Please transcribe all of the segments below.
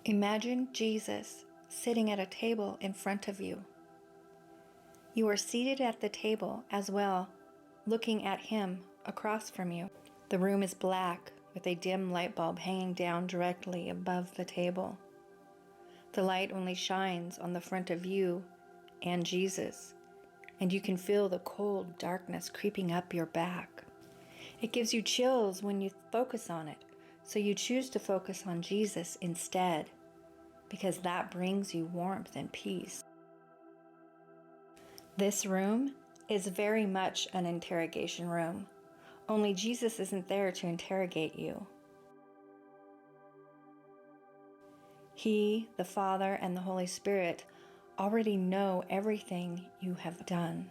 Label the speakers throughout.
Speaker 1: Imagine Jesus sitting at a table in front of you. You are seated at the table as well, looking at him across from you. The room is black with a dim light bulb hanging down directly above the table. The light only shines on the front of you and Jesus, and you can feel the cold darkness creeping up your back. It gives you chills when you focus on it, so you choose to focus on Jesus instead, because that brings you warmth and peace. This room is very much an interrogation room, only Jesus isn't there to interrogate you. He, the Father, and the Holy Spirit already know everything you have done.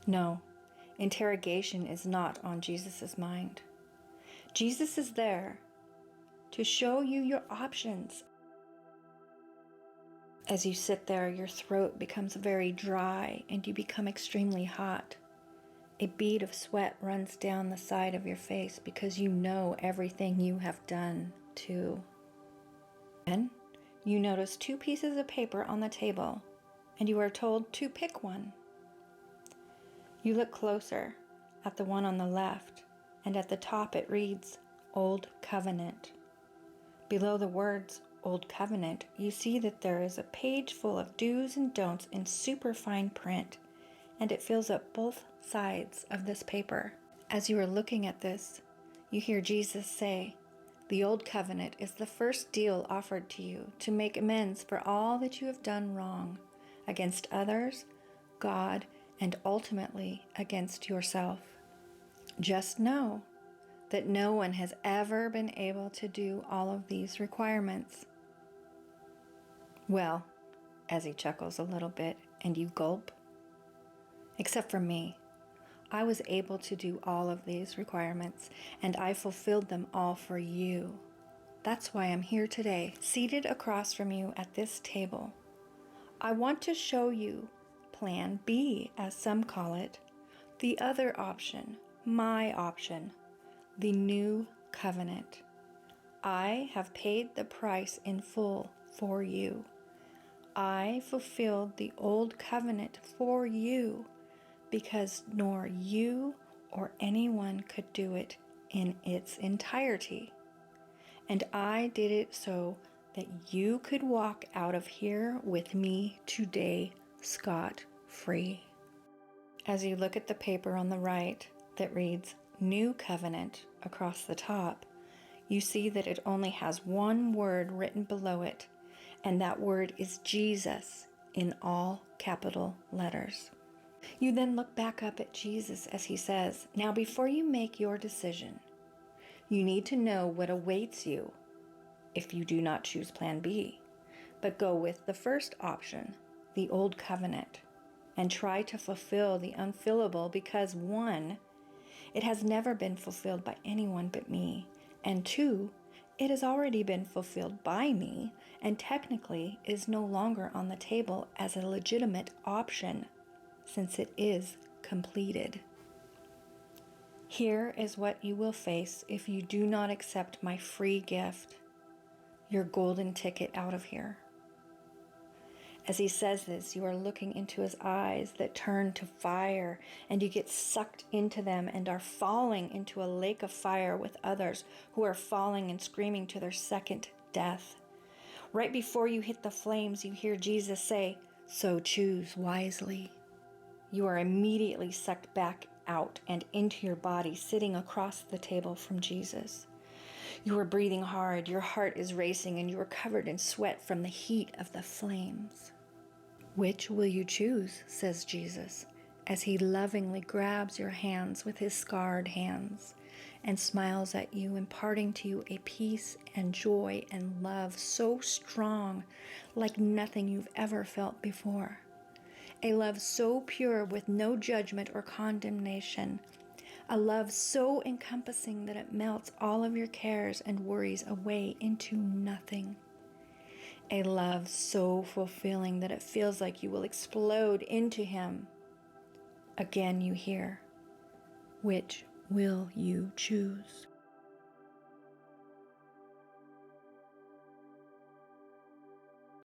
Speaker 1: No, interrogation is not on Jesus' mind. Jesus is there to show you your options. As you sit there, your throat becomes very dry and you become extremely hot. A bead of sweat runs down the side of your face because you know everything you have done too. Then you notice 2 pieces of paper on the table and you are told to pick one. You look closer at the one on the left, and at the top it reads, Old Covenant. Below the words, Old Covenant, you see that there is a page full of do's and don'ts in super fine print, and it fills up both sides of this paper. As you are looking at this, you hear Jesus say, the Old Covenant is the first deal offered to you to make amends for all that you have done wrong against others, God, and ultimately against yourself. Just know that no one has ever been able to do all of these requirements. Well, as he chuckles a little bit and you gulp, except for me. I was able to do all of these requirements, and I fulfilled them all for you. That's why I'm here today, seated across from you at this table. I want to show you Plan B, as some call it, the other option, my option, the new covenant. I have paid the price in full for you. I fulfilled the old covenant for you, because nor you or anyone could do it in its entirety. And I did it so that you could walk out of here with me today scot-free. As you look at the paper on the right that reads New Covenant across the top, you see that it only has one word written below it, and that word is Jesus in all capital letters. You then look back up at Jesus as he says, now before you make your decision, you need to know what awaits you if you do not choose Plan B, but go with the first option, the Old Covenant, and try to fulfill the unfillable because 1, it has never been fulfilled by anyone but me, and 2, it has already been fulfilled by me and technically is no longer on the table as a legitimate option, since it is completed. Here is what you will face if you do not accept my free gift, your golden ticket out of here. As he says this, you are looking into his eyes that turn to fire, and you get sucked into them and are falling into a lake of fire with others who are falling and screaming to their second death. Right before you hit the flames, you hear Jesus say, so choose wisely. You are immediately sucked back out and into your body, sitting across the table from Jesus. You are breathing hard, your heart is racing, and you are covered in sweat from the heat of the flames. Which will you choose, says Jesus, as he lovingly grabs your hands with his scarred hands and smiles at you, imparting to you a peace and joy and love so strong, like nothing you've ever felt before. A love so pure with no judgment or condemnation. A love so encompassing that it melts all of your cares and worries away into nothing. A love so fulfilling that it feels like you will explode into him. Again you hear, which will you choose?